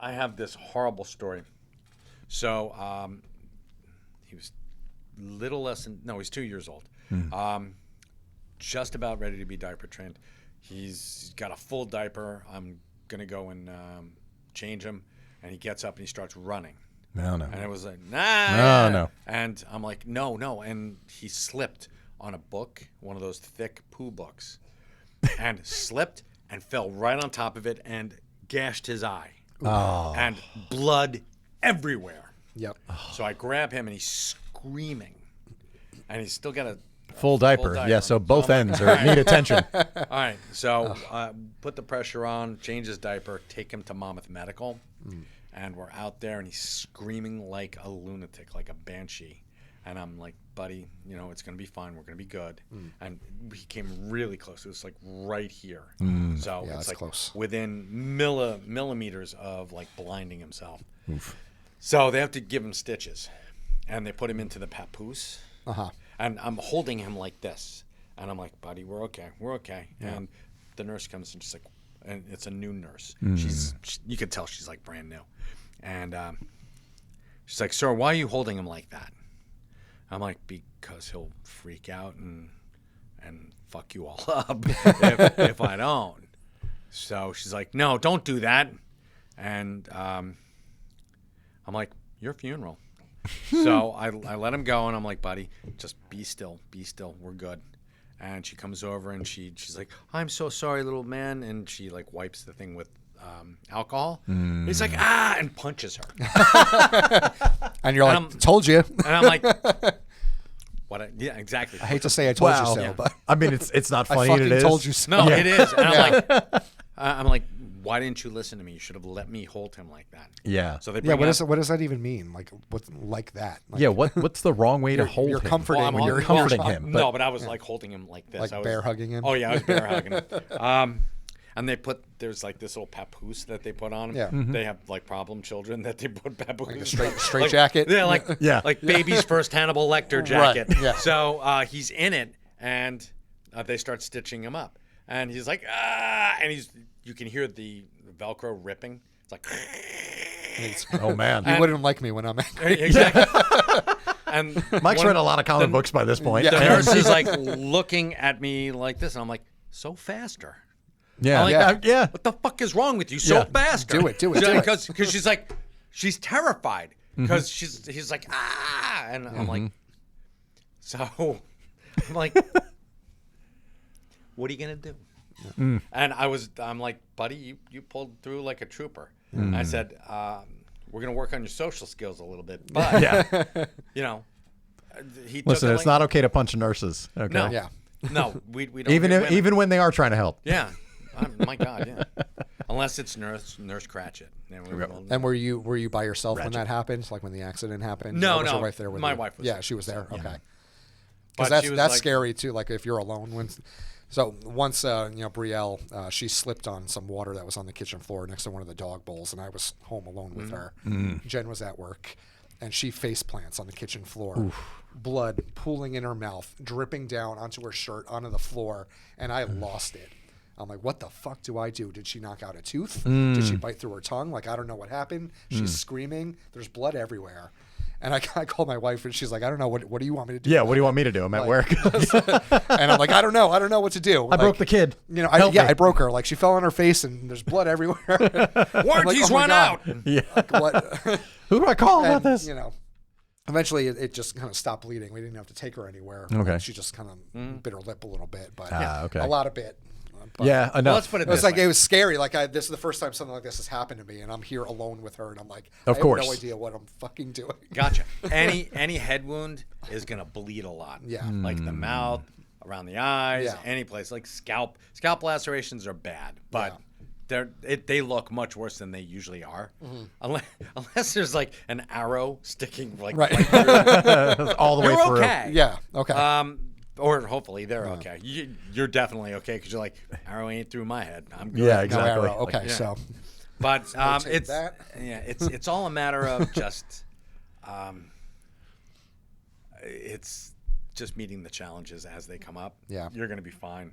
I have this horrible story. So he was he's 2 years old. Just about ready to be diaper trained. He's got a full diaper. I'm going to go and change him. And he gets up and he starts running. No. And it was like, nah. No. And I'm like, no. And he slipped on a book, one of those thick poo books, and slipped and fell right on top of it and gashed his eye. Oh. And blood everywhere. Yep. So I grab him and he's screaming. And he's still got a Full diaper. Yeah, so both ends need attention. All right. So put the pressure on, change his diaper, take him to Monmouth Medical. And we're out there and he's screaming like a lunatic, like a banshee. And I'm like, buddy, it's going to be fine. We're going to be good. And he came really close. It was like right here. So Yeah, it's like close. within millimeters of like blinding himself. Oof. So they have to give him stitches. And they put him into the papoose. Uh-huh. And I'm holding him like this. And I'm like, buddy, we're okay. We're okay. Yeah. And the nurse comes and she's like, and it's a new nurse. You could tell she's like brand new. And she's like, sir, why are you holding him like that? I'm like, because he'll freak out and fuck you all up if I don't. So she's like, no, don't do that. And I'm like, your funeral. So I let him go, and I'm like, buddy, just be still, we're good. And she comes over, and she's like, I'm so sorry, little man, and she like wipes the thing with alcohol. He's like, and punches her. And you're like, told you. And I'm like, what? Yeah, exactly. I hate to say I told you so, Yeah. but I mean, it's not I funny. fucking It is. told you so. No, it is. And I'm like, why didn't you listen to me? You should have let me hold him like that. Yeah. So they Yeah, bring what does that even mean? Like, what's like that? Like, Yeah. What's the wrong way to hold you're him? comforting I'm when you're comforting him. No, but I was like holding him like this. Like I was, bear hugging him? Oh yeah, I was bear hugging him. And there's like this little papoose that they put on him. Yeah. Mm-hmm. They have like problem children that they put papoose. Like a straight jacket? Yeah, like Yeah. like baby's first Hannibal Lecter jacket. Right, yeah. So he's in it, and they start stitching him up, and he's like and you can hear the Velcro ripping. It's like. Oh man. You wouldn't like me when I'm angry. Exactly. And Mike's read a lot of comic books by this point. the nurse is like looking at me like this, and I'm like, so faster. Yeah. I'm like, Yeah. What the fuck is wrong with you? So Yeah. faster. Do it. Because she's like, she's terrified. Because he's like, and I'm like, so I'm like, what are you gonna do? And I'm like, buddy, you pulled through like a trooper. I said, we're gonna work on your social skills a little bit, but Yeah. he Listen, took it's not okay to punch nurses. Okay. No. Yeah. No, we don't Even when they are trying to help. yeah. My God, yeah. Unless it's Nurse Cratchit. And were you by yourself when that happened? Like when the accident happened? No, Or was no. your wife there with My you? wife was Yeah, there. she was there. Okay. But Because she was that's like- scary too. Like if you're alone. So once Brielle, she slipped on some water that was on the kitchen floor next to one of the dog bowls, and I was home alone with her. Jen was at work, and she face plants on the kitchen floor. Blood pooling in her mouth, dripping down onto her shirt, onto the floor, and I lost it. I'm like, what the fuck do I do? Did she knock out a tooth? Did she bite through her tongue? Like, I don't know what happened. She's screaming. There's blood everywhere. And I called my wife, and she's like, I don't know. What do you want me to do? Yeah. What do you want me to do? I'm at work. And I'm like, I don't know. I don't know what to do. I broke the kid. Help me. I broke her. Like, she fell on her face, and there's blood everywhere. Warranties run out. Yeah. Like, what? Who do I call about And, this? Eventually it just kind of stopped bleeding. We didn't have to take her anywhere. Okay. She just kind of bit her lip a little bit, but Okay. a lot of bit. But Yeah. Enough. Well, let's put it It was this like way. it was scary. Like this is the first time something like this has happened to me, and I'm here alone with her, and I'm like, Of I course. have no idea what I'm fucking doing. Gotcha. Any head wound is gonna bleed a lot. Yeah. Like the mouth, around the eyes, Yeah. any place. Like scalp lacerations are bad, but they look much worse than they usually are. Unless there's like an arrow sticking like Right. through. all the way You're through. okay. Yeah. Okay. Or hopefully they're okay. You're definitely okay because you're like, arrow ain't through my head. I'm good. Yeah. No Exactly. arrow. Okay. yeah. So But Rotate it's that. it's all a matter of just it's just meeting the challenges as they come up. Yeah. You're gonna be fine.